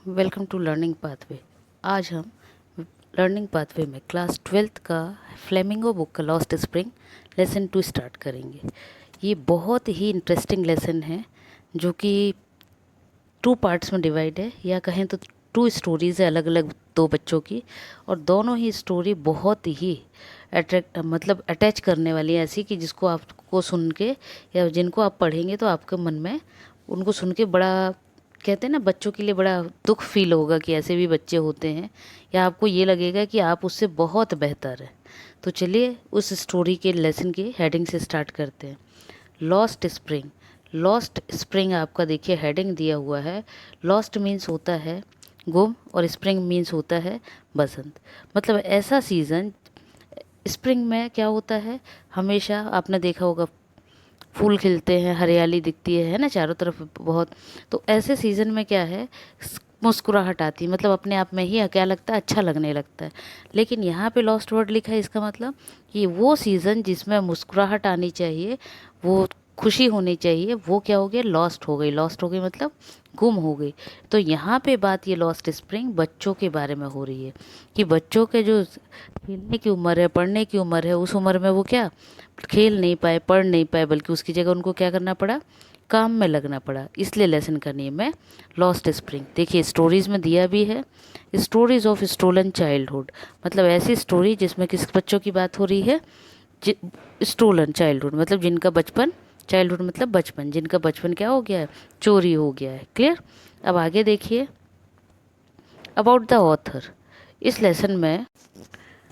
Welcome to learning pathway. आज हम learning pathway में क्लास 12th का फ्लेमिंगो बुक का लॉस्ट स्प्रिंग लेसन 2 स्टार्ट करेंगे। ये बहुत ही इंटरेस्टिंग लेसन है जो कि 2 पार्ट्स में डिवाइड है, या कहें तो 2 स्टोरीज़ है अलग अलग 2 बच्चों की, और दोनों ही स्टोरी बहुत ही अटैच करने वाली है, ऐसी कि जिसको आपको सुन के या जिनको आप पढ़ेंगे तो आपके मन में उनको सुन के बड़ा, कहते हैं ना, बच्चों के लिए बड़ा दुख फील होगा कि ऐसे भी बच्चे होते हैं, या आपको ये लगेगा कि आप उससे बहुत बेहतर हैं। तो चलिए उस स्टोरी के लेसन की हेडिंग से स्टार्ट करते हैं। Lost spring. लॉस्ट स्प्रिंग आपका देखिए हेडिंग दिया हुआ है। लॉस्ट मीन्स होता है गुम, और स्प्रिंग मीन्स होता है बसंत। मतलब ऐसा सीज़न, स्प्रिंग में क्या होता है, हमेशा आपने देखा होगा फूल खिलते हैं, हरियाली दिखती है ना चारों तरफ बहुत। तो ऐसे सीज़न में क्या है, मुस्कुराहट आती है, मतलब अपने आप में ही क्या लगता है, अच्छा लगने लगता है। लेकिन यहाँ पे लॉस्ट वर्ड लिखा है, इसका मतलब कि वो सीज़न जिसमें मुस्कुराहट आनी चाहिए, वो खुशी होनी चाहिए, वो क्या हो गया, लॉस्ट हो गई। लॉस्ट हो गई मतलब गुम हो गई। तो यहाँ पे बात ये लॉस्ट स्प्रिंग बच्चों के बारे में हो रही है कि बच्चों के जो खेलने की उम्र है, पढ़ने की उम्र है, उस उम्र में वो क्या खेल नहीं पाए, पढ़ नहीं पाए, बल्कि उसकी जगह उनको क्या करना पड़ा, काम में लगना पड़ा। इसलिए लेसन का नेम है लॉस्ट स्प्रिंग। देखिए स्टोरीज में दिया भी है, स्टोरीज ऑफ स्टोलन चाइल्डहुड, मतलब ऐसी स्टोरी जिसमें किस बच्चों की बात हो रही है, स्टोलन चाइल्डहुड मतलब जिनका बचपन, चाइल्डहुड मतलब बचपन, जिनका बचपन क्या हो गया है, चोरी हो गया है। क्लियर। अब आगे देखिए अबाउट द ऑथर। इस लेसन में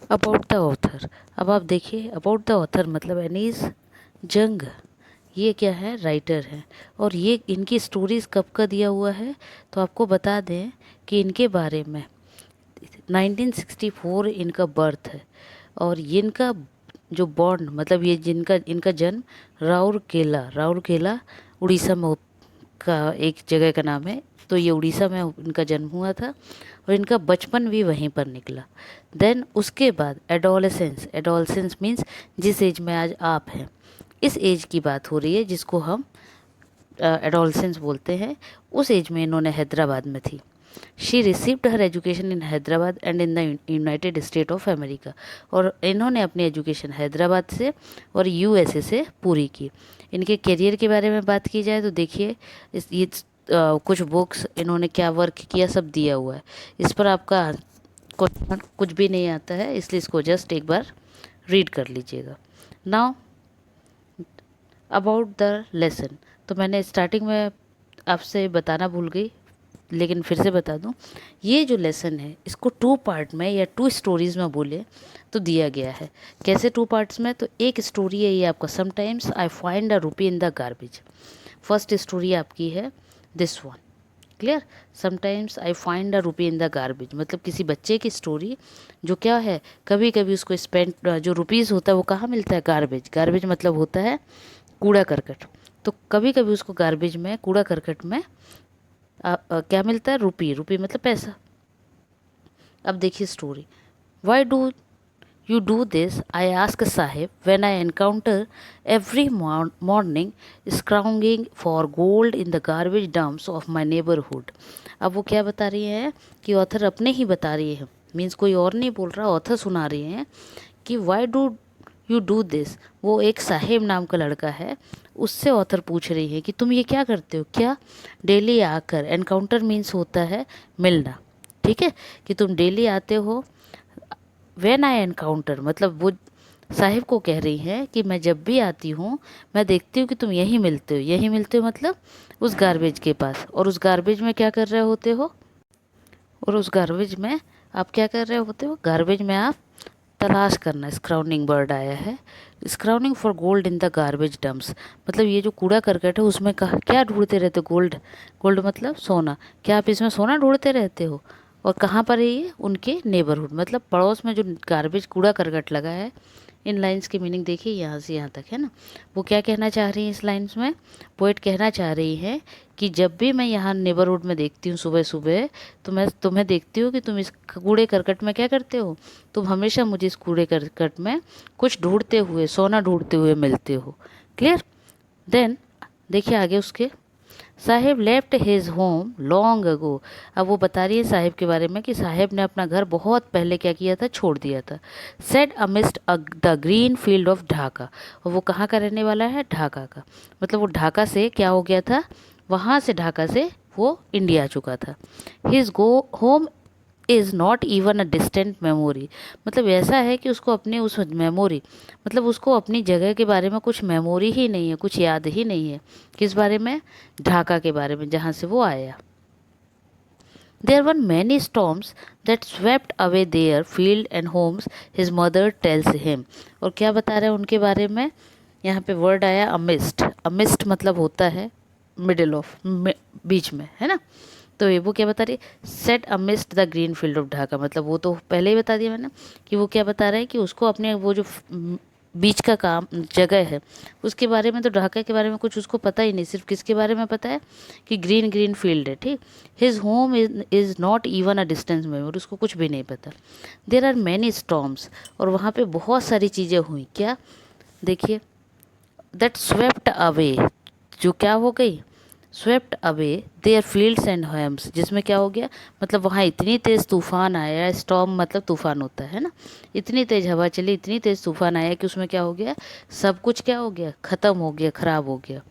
अबाउट द ऑथर, अब आप देखिए अबाउट द ऑथर मतलब एनीज जंग, ये क्या है, राइटर है। और ये इनकी स्टोरीज़ कब का दिया हुआ है, तो आपको बता दें कि इनके बारे में 1964 इनका बर्थ है, और इनका जो बॉर्न मतलब ये जिनका इनका जन्म राउरकेला उड़ीसा में का एक जगह का नाम है। तो ये उड़ीसा में इनका जन्म हुआ था, और इनका बचपन भी वहीं पर निकला। देन उसके बाद एडोलेसेंस। एडोलेसेंस मीन्स जिस एज में आज आप हैं, इस एज की बात हो रही है जिसको हम एडोलेसेंस बोलते हैं। उस एज में इन्होंने हैदराबाद में थी। She received her education in Hyderabad and in the United state of America, और इन्होंने अपनी एजुकेशन हैदराबाद से और यूएसए से पूरी की। इनके करियर के बारे में बात की जाए तो देखिए ये कुछ बुक्स इन्होंने क्या वर्क किया सब दिया हुआ है। इस पर आपका कुछ भी नहीं आता है, इसलिए इसको जस्ट एक बार रीड कर लीजिएगा। नाउ अबाउट द लेसन, तो मैंने स्टार्टिंग में आपसे बताना भूल गई, लेकिन फिर से बता दूं, ये जो लेसन है इसको 2 पार्ट में या 2 स्टोरीज में बोले तो दिया गया है। कैसे 2 पार्ट्स में, तो एक स्टोरी है ये आपका समटाइम्स आई फाइंड अ रूपी इन द गार्बेज। फर्स्ट स्टोरी आपकी है this one. Clear. Sometimes I find a रूपी इन द गार्बेज मतलब किसी बच्चे की स्टोरी जो क्या है, कभी कभी उसको स्पेंड जो रुपीज़ होता है वो कहाँ मिलता है, गार्बेज। गार्बेज मतलब होता है कूड़ा करकट। तो कभी कभी उसको गार्बेज में, कूड़ा करकट में क्या मिलता है, रुपी। रुपी मतलब पैसा। अब देखिए story. Why do you do this, I ask sahib, when I encounter every morning scrounging for gold in the garbage dumps of my neighbourhood. अब वो क्या बता रही है कि ऑथर अपने ही बता रही है, मीन्स कोई और नहीं बोल रहा, ऑथर सुना रही है कि Y do you do this. वो एक साहेब नाम का लड़का है, उससे ऑथर पूछ रही है कि तुम ये क्या करते हो, क्या डेली आकर, एनकाउंटर मीन्स होता है मिलना, ठीक है, कि तुम डेली आते हो। व्हेन आई एनकाउंटर मतलब वो साहिब को कह रही है कि मैं जब भी आती हूँ मैं देखती हूँ कि तुम यहीं मिलते हो। यहीं मिलते हो मतलब उस गार्बेज के पास, और उस गार्बेज में क्या कर रहे होते हो, और उस गार्बेज में आप क्या कर रहे होते हो, गार्बेज में आप तलाश करना, स्क्राउंडिंग वर्ड आया है, scrounging for gold in the garbage dumps मतलब ये जो कूड़ा करकट है उसमें क्या ढूंढते रहते हो, गोल्ड। गोल्ड मतलब सोना। क्या आप इसमें सोना ढूंढते रहते हो, और कहाँ पर है ये, उनके नेबरहुड मतलब पड़ोस में जो गार्बेज कूड़ा करकट लगा है। इन लाइंस की मीनिंग देखिए यहाँ से यहाँ तक है ना। वो क्या कहना चाह रही है इस लाइंस में, पोइट कहना चाह रही है कि जब भी मैं यहाँ नेबरहुड में देखती हूँ सुबह सुबह, तो मैं तुम्हें देखती हूँ कि तुम इस कूड़े करकट में क्या करते हो, तुम हमेशा मुझे इस कूड़े करकट में कुछ ढूंढते हुए, सोना ढूंढते हुए मिलते हो। क्लियर। देन देखिए आगे उसके, Sahib left his home long ago. अब वो बता रही है साहिब के बारे में कि साहिब ने अपना घर बहुत पहले क्या किया था, छोड़ दिया था। Said amidst the green field of Dhaka. और वो कहाँ का रहने वाला है, ढाका का। मतलब वो ढाका से क्या हो गया था, वहाँ से ढाका से वो इंडिया आ चुका था। His go home is not even a distant memory. मतलब ऐसा है कि उसको अपनी उस मेमोरी, मतलब उसको अपनी जगह के बारे में कुछ मेमोरी ही नहीं है, कुछ याद ही नहीं है। किस बारे में, ढाका के बारे में, जहाँ से वो आया। There were many storms that swept away their field and homes, his mother tells him. और क्या बता रहे हैं उनके बारे में, यहाँ पे वर्ड आया अमिस्ट। अमिस्ट मतलब होता है मिडिल ऑफ, बीच में, है ना। तो ये वो क्या बता रही है, set amidst the green field of Dhaka. मतलब वो तो पहले ही बता दिया मैंने कि वो क्या बता रहा है कि उसको अपने वो जो बीच का काम जगह है उसके बारे में, तो ढाका के बारे में कुछ उसको पता ही नहीं। सिर्फ किसके बारे में पता है कि ग्रीन ग्रीन फील्ड है, ठीक। His home is not even a distance में, और उसको कुछ भी नहीं पता। देर आर मैनी स्टॉर्म्स, और वहाँ पे बहुत सारी चीज़ें हुई। क्या, देखिए, दैट स्वेप्ट अवे, जो क्या हो गई, swept away their fields and homes, जिसमें क्या हो गया, मतलब वहाँ इतनी तेज़ तूफान आया, स्टॉर्म मतलब तूफान होता है ना, इतनी तेज़ हवा चली, इतनी तेज़ तूफान आया कि उसमें क्या हो गया, सब कुछ क्या हो गया, ख़त्म हो गया, ख़राब हो गया।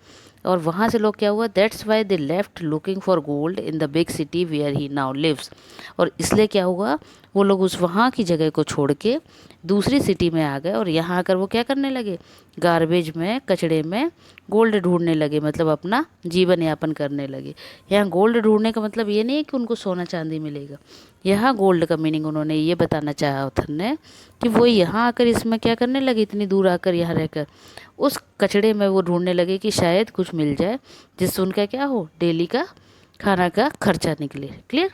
और वहाँ से लोग क्या हुआ, that's why they left looking for gold in the big city where he now lives. और इसलिए क्या हुआ, वो लोग उस वहाँ की जगह को छोड़ के दूसरी सिटी में आ गए, और यहाँ आकर वो क्या करने लगे, गार्बेज में, कचड़े में गोल्ड ढूंढने लगे, मतलब अपना जीवन यापन करने लगे। यहाँ गोल्ड ढूंढने का मतलब ये नहीं है कि उनको सोना चांदी मिलेगा। यहाँ गोल्ड का मीनिंग उन्होंने ये बताना चाहा ऑथर ने कि वो यहाँ आकर इसमें क्या करने लगे, इतनी दूर आकर यहाँ रहकर उस कचड़े में वो ढूंढने लगे कि शायद कुछ मिल जाए जिससे उनका क्या हो, डेली का खाना का खर्चा निकले। Clear.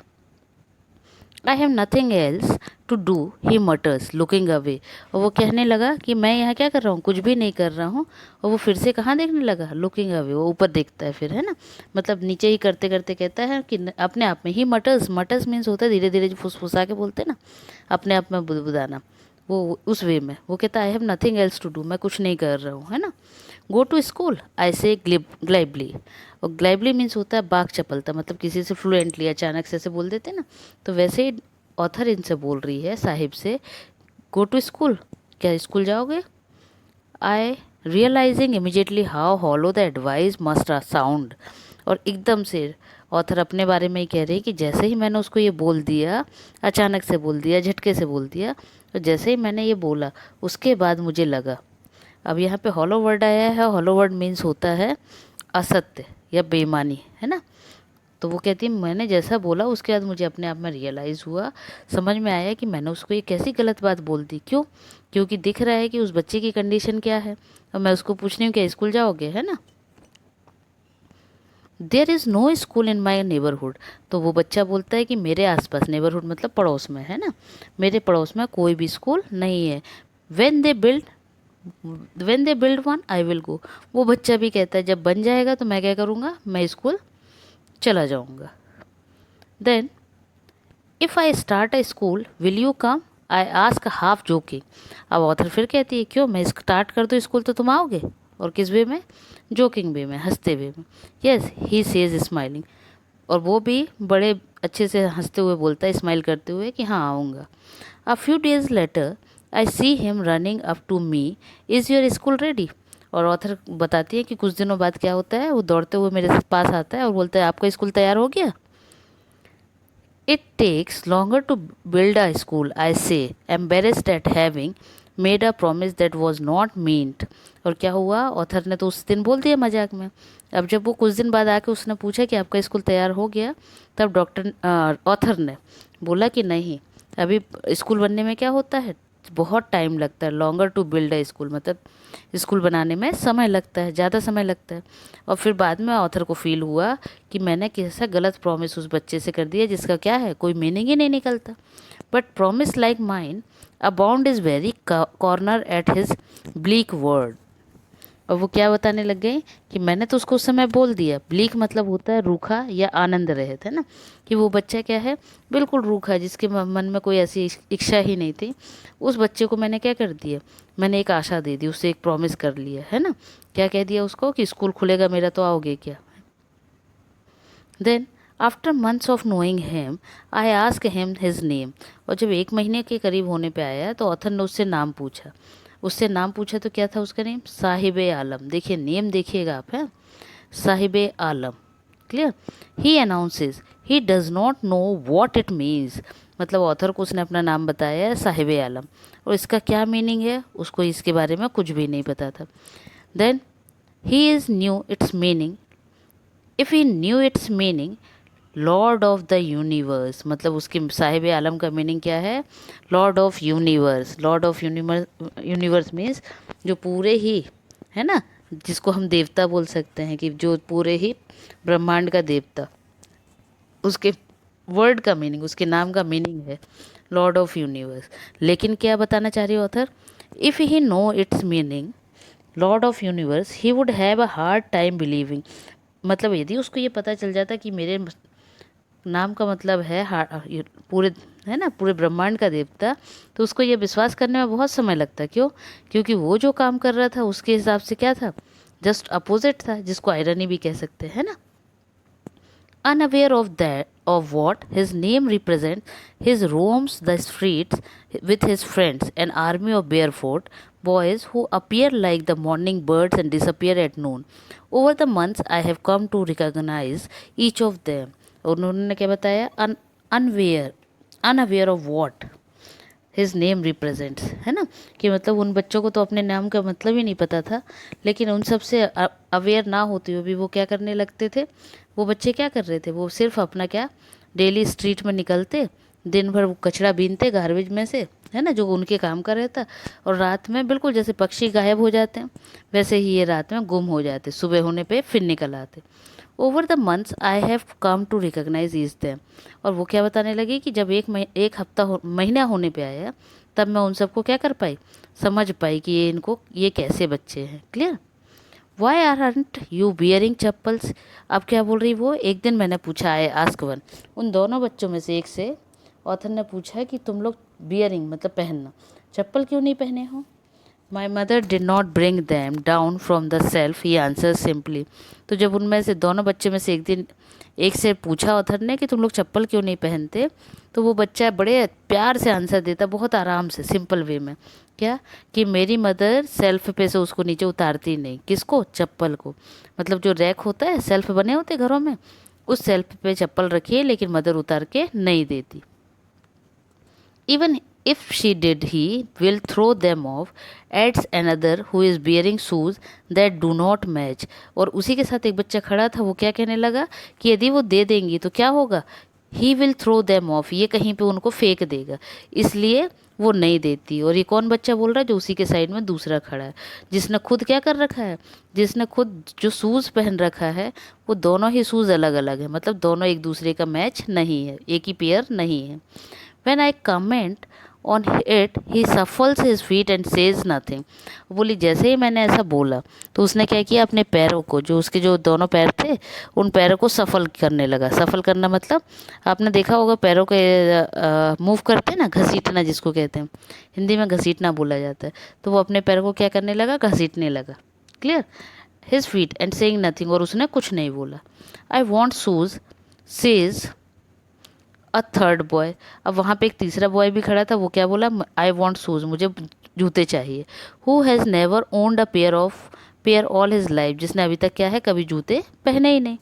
I have nothing else to do, he mutters looking away. और वो कहने लगा कि मैं यहाँ क्या कर रहा हूँ, कुछ भी नहीं कर रहा हूँ। और वो फिर से कहाँ देखने लगा, लुकिंग अवे, वो ऊपर देखता है फिर, है ना। मतलब नीचे ही करते करते कहता है कि अपने आप में ही मटर्स, मटर्स मीन्स होता है धीरे धीरे, जो फुसफुसा के बोलते हैं ना, अपने आप में बुदबुदाना, वो उस वे में वो कहता है I have nothing else to do, मैं कुछ नहीं कर रहा हूँ, है ना। गो टू स्कूल आई से ग्लाइबली। और ग्लाइबली मीन्स होता है बाग चपलता, मतलब किसी से फ्लुएंटली अचानक से ऐसे बोल देते हैं ना, तो वैसे ही ऑथर इनसे बोल रही है साहिब से, गो टू स्कूल, क्या स्कूल जाओगे। I realising immediately how hollow the advice must sound. और एकदम से ऑथर अपने बारे में ही कह रही है कि जैसे ही मैंने उसको ये बोल दिया, अचानक से बोल दिया, झटके से बोल दिया, तो जैसे ही मैंने ये बोला उसके बाद मुझे लगा। अब यहाँ पे हॉलो वर्ड आया है, हॉलो वर्ड मीन्स होता है असत्य या बेईमानी, है ना। तो वो कहती है मैंने जैसा बोला उसके बाद मुझे अपने आप में रियलाइज़ हुआ, समझ में आया कि मैंने उसको ये कैसी गलत बात बोल दी। क्यों, क्योंकि दिख रहा है कि उस बच्चे की कंडीशन क्या है, और मैं उसको पूछ रही हूँ क्या स्कूल जाओगे, है ना। There is no school in my neighbourhood. तो वो बच्चा बोलता है कि मेरे आसपास, नेबरहुड मतलब पड़ोस में, है ना, मेरे पड़ोस में कोई भी स्कूल नहीं है। When they build one I will go. वो बच्चा भी कहता है जब बन जाएगा तो मैं क्या करूँगा, मैं स्कूल चला जाऊँगा। Then if I start a school will you come, I ask half joking. अब ऑथर फिर कहती है क्यों, मैं स्टार्ट कर दूँ स्कूल तो तुम आओगे। और किस वे में, जोकिंग वे में, हंसते वे में। Yes he says smiling. और वो भी बड़े अच्छे से हंसते हुए बोलता है, स्माइल करते हुए कि हाँ आऊँगा। A few days later I see him running up to me, is your school ready. और ऑथर बताती है कि कुछ दिनों बाद क्या होता है, वो दौड़ते हुए मेरे पास आता है और बोलता है आपका स्कूल तैयार हो गया। It takes longer to build a school I say, embarrassed at having made a promise that was not meant. और क्या हुआ, ऑथर ने तो उस दिन बोल दिया मजाक में। अब जब वो कुछ दिन बाद आके उसने पूछा कि आपका स्कूल तैयार हो गया, तब ऑथर ने बोला कि नहीं, अभी स्कूल बनने में क्या होता है, बहुत टाइम लगता है। Longer to build a school मतलब स्कूल बनाने में समय लगता है, ज़्यादा समय लगता है। और फिर बाद में ऑथर को फील हुआ कि मैंने कैसा गलत प्रॉमिस उस बच्चे से कर दिया जिसका क्या है, कोई मीनिंग ही नहीं निकलता। But promise like mine a bound is very corner at his bleak word. और वो क्या बताने लग गए कि मैंने तो उसको उस समय बोल दिया, ब्लीक मतलब होता है रूखा या आनंद रहित, है ना, कि वो बच्चा क्या है, बिल्कुल रूखा है, जिसके मन में कोई ऐसी इच्छा ही नहीं थी। उस बच्चे को मैंने क्या कर दिया, मैंने एक आशा दे दी, उससे एक प्रॉमिस कर लिया, है ना। क्या कह दिया उसको कि स्कूल खुलेगा मेरा तो आओगे क्या। Then after months of knowing him I ask him his name. और जब 1 महीने के करीब होने पे आया तो ऑथर ने उससे नाम पूछा। उससे नाम पूछा तो क्या था उसका नेम? साहिब आलम। देखिए नेम देखिएगा आप, है Sahib Alam. Clear. He announces he does not know what it means. मतलब ऑथर को उसने अपना नाम बताया है साहिब आलम, और इसका क्या मीनिंग है उसको इसके बारे में कुछ भी नहीं पता था। Then he is knew its meaning. If he knew its meaning lord of the universe. मतलब उसके साहिब आलम का मीनिंग क्या है? Lord of universe. Lord of universe means जो पूरे ही, है ना, जिसको हम देवता बोल सकते हैं, कि जो पूरे ही ब्रह्मांड का देवता, उसके वर्ड का मीनिंग, उसके नाम का मीनिंग है लॉर्ड ऑफ यूनिवर्स। लेकिन क्या बताना चाह रही है author? If he know its meaning lord of universe he would have a hard time believing. मतलब यदि उसको ये पता चल जाता कि मेरे नाम का मतलब है पूरे, है ना, पूरे ब्रह्मांड का देवता, तो उसको ये विश्वास करने में बहुत समय लगता। क्यों? क्योंकि वो जो काम कर रहा था उसके हिसाब से क्या था? जस्ट अपोजिट था, जिसको आयरनी भी कह सकते हैं ना। Unaware of what his name represents, he roams the streets with his friends, an army of barefoot boys who appear like the morning birds and disappear at noon. Over the months, I have come to recognize each of them. और उन्होंने क्या बताया? Unaware, unaware of what his name represents, है ना, कि मतलब उन बच्चों को तो अपने नाम का मतलब ही नहीं पता था, लेकिन उन सब से अवेयर ना होते हुए भी वो क्या करने लगते थे? वो बच्चे क्या कर रहे थे? वो सिर्फ अपना क्या, डेली स्ट्रीट में निकलते, दिन भर वो कचरा बीनते गार्बेज में से, है ना, जो उनके काम का रहता, और रात में बिल्कुल जैसे पक्षी गायब हो जाते हैं वैसे ही ये रात में गुम हो जाते, सुबह होने पे फिर निकल आते। Over the months I have come to recognise each them. और वो क्या बताने लगी कि जब एक हफ्ता महीना होने पे आया, तब मैं उन सबको क्या कर पाई? समझ पाई कि ये कैसे बच्चे हैं। Clear. Why aren't you wearing chappals. अब क्या बोल रही वो? एक दिन मैंने पूछा, है आस्क वन, उन दोनों बच्चों में से एक से ऑथर ने पूछा कि तुम लोग बियरिंग मतलब पहनना, चप्पल क्यों नहीं पहने हो? My mother did not bring them down from the self, he answer simply. तो जब उनमें से दोनों बच्चे में से एक से पूछा ऑथर ने कि तुम लोग चप्पल क्यों नहीं पहनते, तो वो बच्चा बड़े प्यार से आंसर देता, बहुत आराम से, सिंपल वे में, क्या, कि मेरी मदर सेल्फ पे से उसको नीचे उतारती नहीं। किसको? चप्पल को। मतलब जो रैक होता है, सेल्फ बने होते घरों में, उस सेल्फ पे चप्पल रखिए, लेकिन मदर उतार के नहीं देती। Even if she did, he will throw them off, adds another who is wearing shoes that do not match। और उसी के साथ एक बच्चा खड़ा था, वो क्या कहने लगा कि यदि वो दे देंगी तो क्या होगा? He will throw them off, ये कहीं पे उनको फेंक देगा, इसलिए वो नहीं देती। और ये कौन बच्चा बोल रहा है? जो उसी के साइड में दूसरा खड़ा है, जिसने खुद क्या कर रखा है? जिसने खुद जो शूज़ पहन रखा है, वो दोनों ही शूज़ अलग अलग है, मतलब दोनों एक दूसरे का मैच नहीं है, एक ही पेयर नहीं है। When I comment on it, he shuffles his feet and says nothing। बोली जैसे ही मैंने ऐसा बोला तो उसने क्या किया? अपने पैरों को, जो उसके जो दोनों पैर थे, उन पैरों को सफल करने लगा। सफल करना मतलब आपने देखा होगा, पैरों के मूव करते हैं ना, घसीटना जिसको कहते हैं, हिंदी में घसीटना बोला जाता है। तो वो अपने पैरों को क्या करने लगा? घसीटने लगा। Clear. His feet and saying nothing, और उसने कुछ नहीं बोला। I want shoes says a third boy. अब वहाँ पे एक तीसरा बॉय भी खड़ा था, वो क्या बोला? आई वॉन्ट शूज़, मुझे जूते चाहिए। Who has never owned a pair all his life, जिसने अभी तक क्या है, कभी जूते पहने ही नहीं।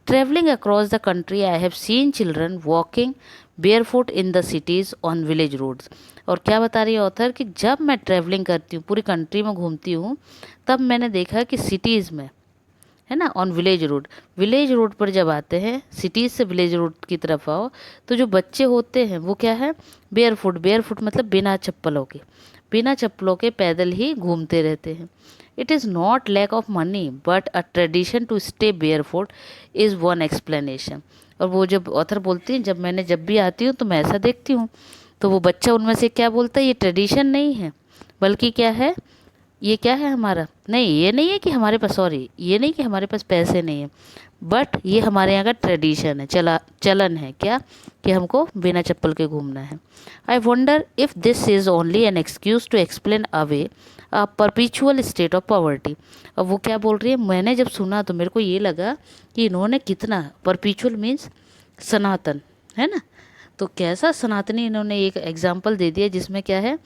Travelling across the country I have seen children walking barefoot in the cities on village roads. और क्या बता रही है ऑथर कि जब मैं ट्रैवलिंग करती हूँ, पूरी कंट्री में घूमती हूँ, तब मैंने देखा कि सिटीज़ में, है ना, ऑन विलेज रोड पर जब आते हैं, सिटीज़ से विलेज रोड की तरफ आओ, तो जो बच्चे होते हैं वो क्या है? बेयरफुट मतलब बिना चप्पलों के पैदल ही घूमते रहते हैं। It is not lack of money but a tradition to stay barefoot is one explanation. और वो जब ऑथर बोलती हैं, जब भी आती हूँ तो मैं ऐसा देखती हूँ, तो वो बच्चा उनमें से क्या बोलता है? ये ट्रेडिशन नहीं है, बल्कि क्या है? ये क्या है हमारा? नहीं, ये नहीं है कि हमारे पास, सॉरी, ये नहीं कि हमारे पास पैसे नहीं है, बट ये हमारे यहाँ का ट्रेडिशन है, चलन है क्या, कि हमको बिना चप्पल के घूमना है। I wonder if this is only an excuse to explain away a perpetual state of poverty. अब वो क्या बोल रही है, मैंने जब सुना तो मेरे को ये लगा कि इन्होंने कितना, परपिचुअल मीन्स सनातन, है ना, तो कैसा सनातनी इन्होंने एक एग्जाम्पल दे दिया जिसमें क्या है,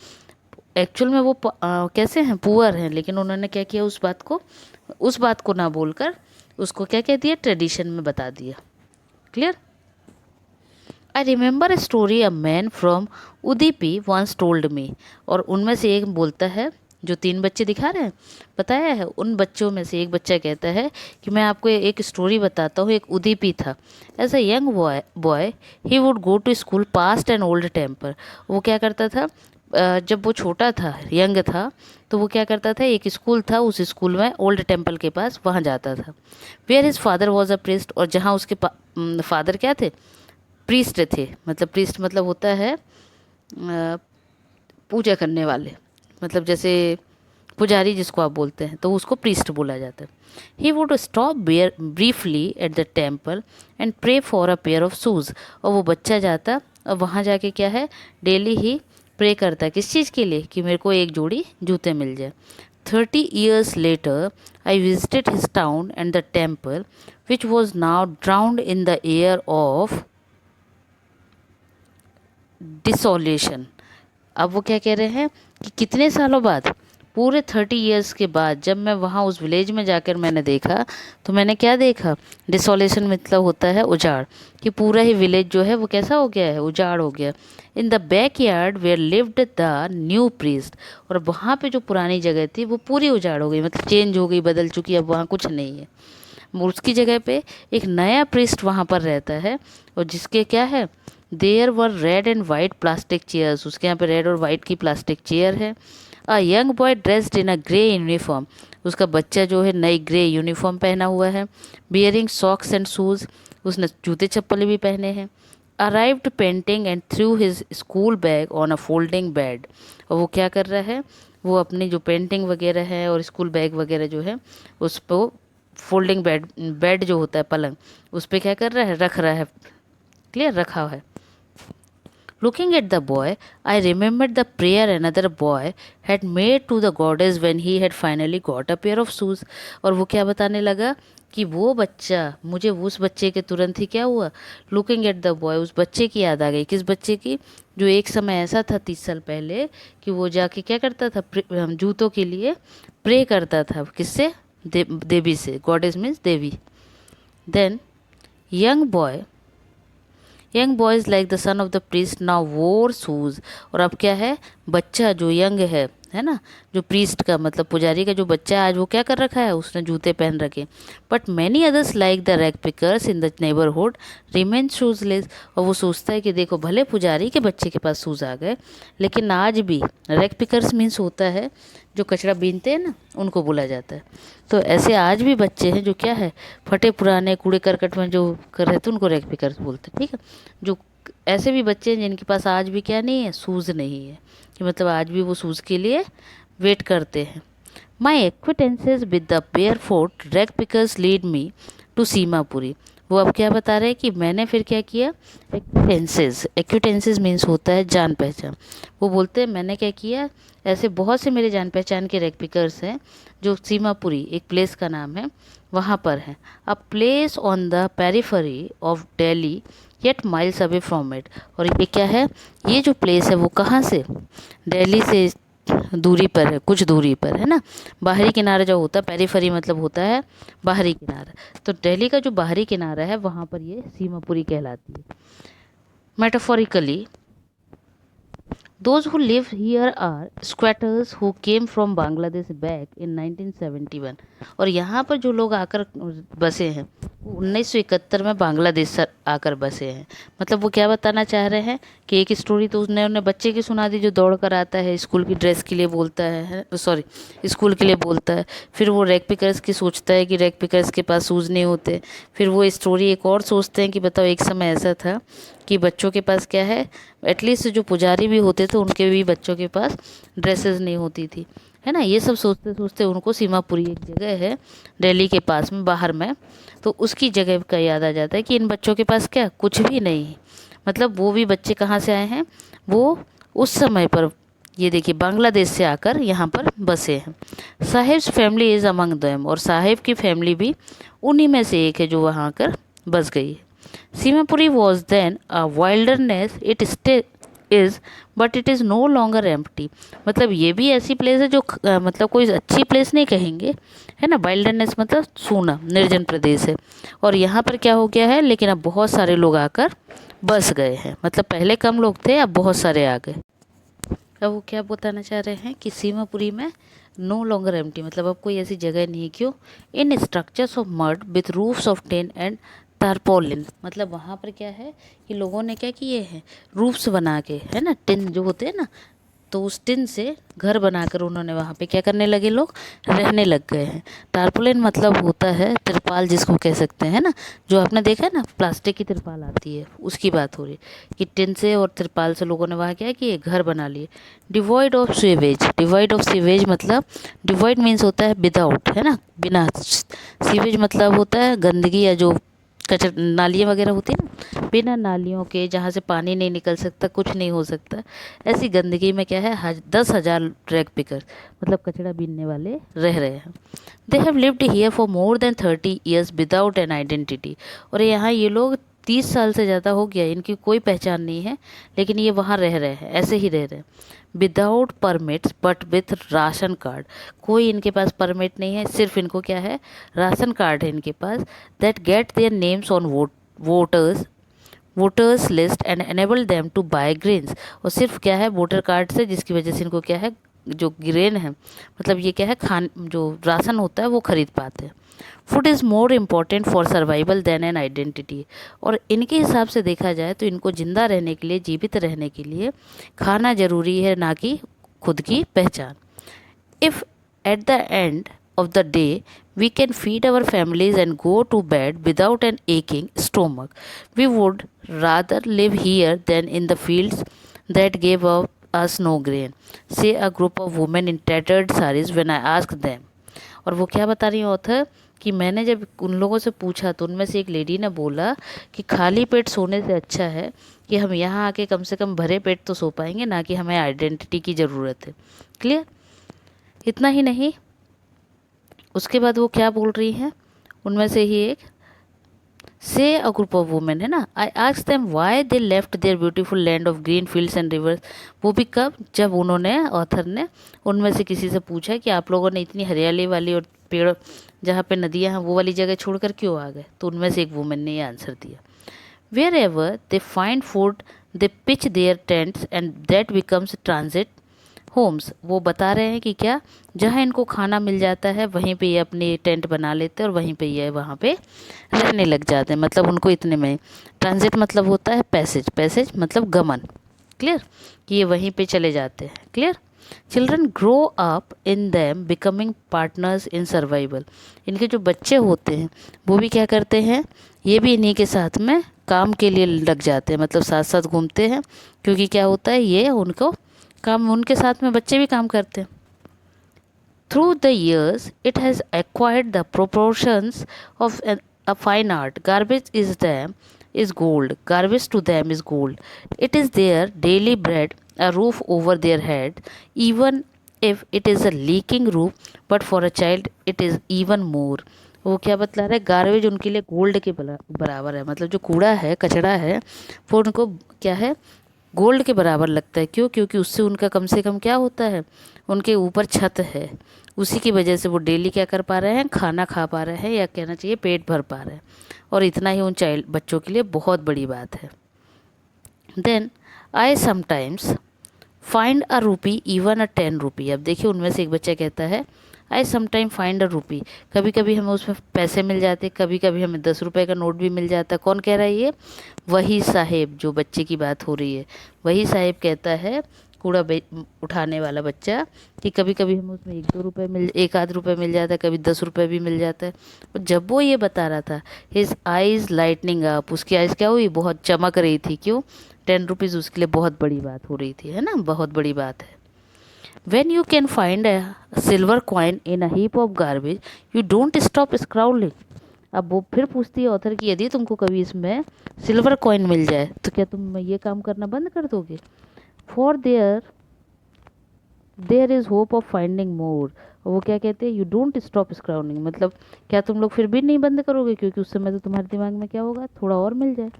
एक्चुअल में वो कैसे हैं, पुअर हैं, लेकिन उन्होंने क्या किया, उस बात को ना बोलकर उसको क्या कह दिया, ट्रेडिशन में बता दिया। Clear. I remember a story a man from Udupi once told me. और उनमें से एक बोलता है, जो 3 बच्चे दिखा रहे हैं, बताया है, उन बच्चों में से एक बच्चा कहता है कि मैं आपको एक स्टोरी बताता हूँ। एक उदीपी था, as a young boy he would go to school past an old temple. वो क्या करता था, जब वो छोटा था, यंग था, तो वो क्या करता था, एक स्कूल था, उस स्कूल में ओल्ड टेम्पल के पास वहाँ जाता था। Where his father was a priest, और जहाँ उसके फादर क्या थे, प्रीस्ट थे। मतलब प्रीस्ट मतलब होता है पूजा करने वाले, मतलब जैसे पुजारी जिसको आप बोलते हैं, तो उसको प्रीस्ट बोला जाता है। He would stop bare briefly at the temple and pray for a pair of shoes. और वो बच्चा जाता और वहाँ जाके क्या है, डेली ही प्रे करता है, किस चीज़ के लिए, कि मेरे को एक जोड़ी जूते मिल जाए। 30 years later, I visited his town and the temple, which was now drowned in the air of डिसोलेशन। अब वो क्या कह रहे हैं कि कितने सालों बाद, पूरे 30 ईयर्स के बाद, जब मैं वहाँ उस विलेज में जाकर मैंने देखा, तो मैंने क्या देखा, डिसोलेशन मतलब होता है उजाड़, कि पूरा ही विलेज जो है वो कैसा हो गया है, उजाड़ हो गया। In the backyard where lived the new priest. और वहाँ पे जो पुरानी जगह थी वो पूरी उजाड़ हो गई, मतलब चेंज हो गई, बदल चुकी, अब वहाँ कुछ नहीं है। उसकी जगह पे एक नया प्रीस्ट वहाँ पर रहता है, और जिसके क्या है, there were red and white plastic chairs, उसके यहाँ पे रेड और वाइट की प्लास्टिक चेयर है। अ young boy dressed in a grey uniform, उसका बच्चा जो है नई ग्रे यूनिफॉर्म पहना हुआ है। बियरिंग सॉक्स एंड शूज़, उसने जूते चप्पल भी पहने हैं। Arrived painting and through his school bag on a folding bed. और वो क्या कर रहा है, वो अपनी जो पेंटिंग वगैरह है और स्कूल बैग वगैरह जो है, उस पर फोल्डिंग बेड जो होता है पलंग, उस पर क्या कर रहा है, रख रहा है। क्लियर, रखा हुआ है। Looking at the boy, I remembered the prayer another boy had made to the goddess when he had finally got a pair of shoes. और वो क्या बताने लगा कि वो बच्चा, मुझे उस बच्चे के तुरंत ही क्या हुआ, लुकिंग एट द बॉय, उस बच्चे की याद आ गई। किस बच्चे की, जो एक समय ऐसा था 30 साल पहले कि वो जाके क्या करता था, जूतों के लिए प्रे करता था, किससे, देवी से, गॉडेस मीन्स देवी। Then young boys like the son of the priest now wore shoes. और अब क्या है, बच्चा जो यंग है ना, जो प्रीस्ट का मतलब पुजारी का जो बच्चा है, आज वो क्या कर रखा है, उसने जूते पहन रखे। But many others like the rag pickers in the neighbourhood remain shoeless. और वो सोचता है कि देखो, भले पुजारी के बच्चे के पास शूज़ आ गए, लेकिन आज भी, रैग पिकर्स मीन्स होता है जो कचरा बीनते हैं ना, उनको बोला जाता है। तो ऐसे आज भी बच्चे हैं जो क्या है, फटे पुराने कूड़े करकट में जो कर रहे थे, उनको रैग पिकर्स बोलते हैं। ठीक है, जो ऐसे भी बच्चे हैं जिनके पास आज भी क्या नहीं है, शूज़ नहीं है, कि मतलब आज भी वो शूज़ के लिए वेट करते हैं। My acquaintances with the barefoot rag pickers lead me to Seemapuri. वो अब क्या बता रहे हैं कि मैंने फिर क्या किया, एक्विटेंसेज मीन्स होता है जान पहचान। वो बोलते हैं मैंने क्या किया, ऐसे बहुत से मेरे जान पहचान के रैग पिकर्स हैं जो सीमापुरी, एक प्लेस का नाम है, वहाँ पर है। A place on the periphery of Delhi yet miles away from it. और ये क्या है, ये जो प्लेस है वो कहाँ से, दिल्ली से दूरी पर है, कुछ दूरी पर है ना। बाहरी किनारा जो होता है, पेरिफेरी मतलब होता है बाहरी किनारा, तो दिल्ली का जो बाहरी किनारा है वहाँ पर ये सीमापुरी कहलाती है। Metaphorically, those who live here are squatters who came from Bangladesh back in 1971। और यहाँ पर जो लोग आकर बसे हैं, वो 1971 में बांग्लादेश से आकर बसे हैं। मतलब वो क्या बताना चाह रहे हैं कि एक स्टोरी तो उसने उन्हें बच्चे की सुना दी जो दौड़ कर आता है, स्कूल की ड्रेस के लिए बोलता है, सॉरी, स्कूल के लिए बोलता है। फिर वो रैग पिकर्स की सोचता है कि रैग पिकर्स के पास शूज़ नहीं होते। फिर वो स्टोरी एक और सोचते हैं कि बताओ, एक समय ऐसा था कि बच्चों के पास क्या है, एटलीस्ट जो पुजारी भी होते थे उनके भी बच्चों के पास ड्रेसेस नहीं होती थी, है ना। ये सब सोचते सोचते उनको सीमापुरी एक जगह है दिल्ली के पास में बाहर में, तो उसकी जगह का याद आ जाता है कि इन बच्चों के पास क्या कुछ भी नहीं है। मतलब वो भी बच्चे कहाँ से आए हैं, वो उस समय पर ये देखिए बांग्लादेश से आकर यहाँ पर बसे हैं। Sahibs family is among them, और साहिब की फैमिली भी उन्हीं में से एक है जो वहाँ आकर बस गई है। Seemapuri was then a wilderness, it still is but it is no longer empty. मतलब ये भी ऐसी प्लेस है जो मतलब कोई अच्छी प्लेस नहीं कहेंगे, है ना। वाइल्डरनेस मतलब सूना निर्जन प्रदेश है, और यहाँ पर क्या हो गया है, लेकिन अब बहुत सारे लोग आकर बस गए हैं। मतलब पहले कम लोग थे, अब बहुत सारे आ गए। अब वो क्या बताना चाह रहे हैं कि सीमापुरी में नो लॉन्गर एम्प्टी, मतलब अब कोई ऐसी जगह नहीं है। क्यों? In structures of mud with roofs of tin and tarpaulin, मतलब वहाँ पर क्या है कि लोगों ने क्या किए हैं, रूफ्स बना के, है ना, टिन जो होते हैं ना, तो उस टिन से घर बनाकर उन्होंने वहाँ पे क्या करने लगे, लोग रहने लग गए हैं। टारपोलिन मतलब होता है तिरपाल, जिसको कह सकते हैं ना, जो आपने देखा है ना प्लास्टिक की तिरपाल आती है, उसकी बात हो रही है कि टिन से और तिरपाल से लोगों ने वहाँ क्या कि घर बना लिए। Devoid of sewage, devoid of sewage मतलब डिवॉइड मीन्स होता है विदाउट, है ना, बिना। सीवेज मतलब होता है गंदगी या जो कचरा नालियाँ वगैरह होती है ना, बिना नालियों के, जहाँ से पानी नहीं निकल सकता, कुछ नहीं हो सकता, ऐसी गंदगी में क्या है 10,000 रैग पिकर मतलब कचरा बीनने वाले रह रहे हैं। They have lived here for more than 30 years without an identity, और यहाँ ये लोग 30 साल से ज़्यादा हो गया, इनकी कोई पहचान नहीं है, लेकिन ये वहाँ रह रहे हैं, ऐसे ही रह रहे हैं। Without permits but with ration card, कोई इनके पास परमिट नहीं है, सिर्फ इनको क्या है, राशन कार्ड है इनके पास। That get their names on voters list and enable them to buy grains, और सिर्फ क्या है वोटर कार्ड से, जिसकी वजह से इनको क्या है जो ग्रेन है, मतलब ये क्या है खान जो राशन होता है वो खरीद पाते हैं। Food is more important for survival than an identity, और इनके हिसाब से देखा जाए तो इनको जिंदा रहने के लिए, जीवित रहने के लिए खाना जरूरी है, ना कि खुद की पहचान। If at the end of the day we can feed our families and go to bed without an aching stomach, we would rather live here than in the fields that gave us no grain, say a group of women in tattered sarees when I asked them. और वो क्या बता रही है author कि मैंने जब उन लोगों से पूछा तो उनमें से एक लेडी ने बोला कि खाली पेट सोने से अच्छा है कि हम यहाँ आके कम से कम भरे पेट तो सो पाएंगे, ना कि हमें आइडेंटिटी की ज़रूरत है। क्लियर? इतना ही नहीं, उसके बाद वो क्या बोल रही हैं, उनमें से ही एक, से अ ग्रुप ऑफ वुमेन, है ना, I asked them why they left their beautiful land of green fields and rivers. वो भी कब? जब उन्होंने, ऑथर ने उनमें से किसी से पूछा कि आप लोगों ने इतनी हरियाली वाली और पेड़ जहाँ पे नदियाँ हैं वो वाली जगह छोड़कर क्यों आ गए, तो उनमें से एक वुमेन ने ये आंसर दिया, wherever they find food they pitch their tents and that becomes transit homes. वो बता रहे हैं कि क्या, जहाँ इनको खाना मिल जाता है वहीं पे ये अपने टेंट बना लेते हैं और वहीं पे ये वहाँ पे रहने लग जाते हैं। मतलब उनको इतने में, ट्रांजिट मतलब होता है पैसेज, पैसेज मतलब गमन। क्लियर? कि ये वहीं पे चले जाते हैं। Clear? Children grow up in them becoming partners in survival. इनके जो बच्चे होते हैं वो भी क्या करते हैं, ये भी इन्हीं के साथ में काम के लिए लग जाते हैं, मतलब साथ साथ घूमते हैं, क्योंकि क्या होता है ये उनको काम, उनके साथ में बच्चे भी काम करते हैं। Through the years it has acquired the proportions of a fine art, garbage is them is gold, garbage to them is gold. It is their daily bread, a roof over their head, even if it is a leaking roof, but for a child it is even more. वो क्या बतला रहा है, garbage उनके लिए gold के बराबर है, मतलब जो कूड़ा है, कचरा है, वो उनको क्या है, गोल्ड के बराबर लगता है। क्यों? क्योंकि उससे उनका कम से कम क्या होता है, उनके ऊपर छत है, उसी की वजह से वो डेली क्या कर पा रहे हैं, खाना खा पा रहे हैं, या कहना चाहिए पेट भर पा रहे हैं, और इतना ही उन चाइल्ड बच्चों के लिए बहुत बड़ी बात है। Then I sometimes find a rupee even अ 10 रुपी। अब देखिए उनमें से एक बच्चा कहता है आई समटाइम फाइंड अ रूपी, कभी कभी हमें उसमें पैसे मिल जाते, कभी कभी हमें 10 रुपये का नोट भी मिल जाता। कौन कह रहा है ये? वही साहेब, जो बच्चे की बात हो रही है, वही साहेब कहता है, कूड़ा उठाने वाला बच्चा, कि कभी कभी हमें उसमें 1-2 रुपये एक आध रुपये मिल जाता है, कभी 10 रुपये भी मिल जाता है। और जब वो ये बता रहा था, हिज आइज़ लाइटनिंग अप, उसकी आइज़ क्या हुई, बहुत चमक रही थी। क्यों? 10 रुपीज़ उसके लिए बहुत बड़ी बात हो रही थी, है ना, बहुत बड़ी बात है। When you can find a silver coin in a heap of garbage, you don't stop scrolling. अब वो फिर पूछती है ऑथर कि यदि तुमको कभी इसमें सिल्वर कॉइन मिल जाए तो क्या तुम ये काम करना बंद कर दोगे? For there is hope of finding more. वो क्या कहते हैं? यू डोंट स्टॉप स्क्राउलिंग, मतलब क्या तुम लोग फिर भी नहीं बंद करोगे, क्योंकि उस समय तो तुम्हारे दिमाग में क्या होगा, थोड़ा और मिल जाए।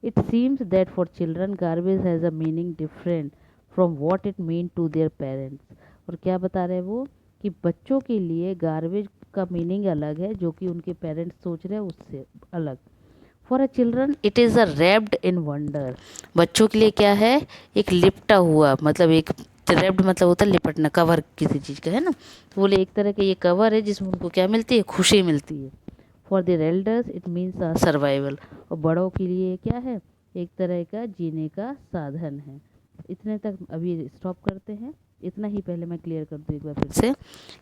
It seems that for children garbage has a meaning different from what it mean to their parents. और क्या बता रहे हैं वो, कि बच्चों के लिए गार्बेज का मीनिंग अलग है जो कि उनके पेरेंट्स सोच रहे हैं उससे अलग। For a children it is a wrapped in wonder. बच्चों के लिए क्या है? एक लिपटा हुआ, मतलब एक रैप्ड मतलब होता है लिपटना, कवर किसी चीज़ का, है ना। तो बोले एक तरह का ये कवर है जिसमें उनको क्या मिलती है? खुशी मिलती है। For the elders it means a survival. और बड़ों के लिए क्या है? एक तरह का जीने का साधन है। इतने तक अभी स्टॉप करते हैं। इतना ही पहले मैं क्लियर कर दूँ एक बार फिर से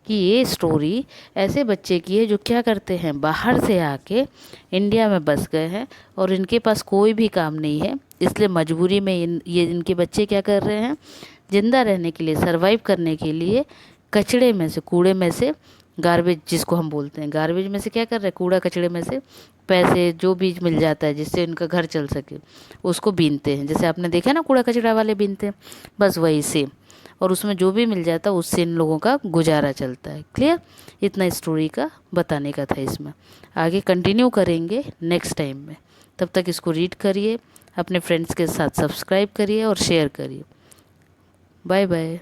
कि ये स्टोरी ऐसे बच्चे की है जो क्या करते हैं, बाहर से आके इंडिया में बस गए हैं और इनके पास कोई भी काम नहीं है, इसलिए मजबूरी में इनके बच्चे क्या कर रहे हैं, ज़िंदा रहने के लिए, सरवाइव करने के लिए कचड़े में से, कूड़े में से, गार्बेज जिसको हम बोलते हैं, गार्बेज में से क्या कर रहे हैं, कूड़ा कचड़े में से पैसे जो बीज मिल जाता है जिससे इनका घर चल सके उसको बीनते हैं। जैसे आपने देखा ना कूड़ा कचड़ा वाले बीनते हैं, बस वही सेम। और उसमें जो भी मिल जाता है उससे इन लोगों का गुजारा चलता है। क्लियर? इतना स्टोरी का बताने का था इसमें। आगे कंटिन्यू करेंगे नेक्स्ट टाइम में। तब तक इसको रीड करिए, अपने फ्रेंड्स के साथ सब्सक्राइब करिए और शेयर करिए। Bye bye.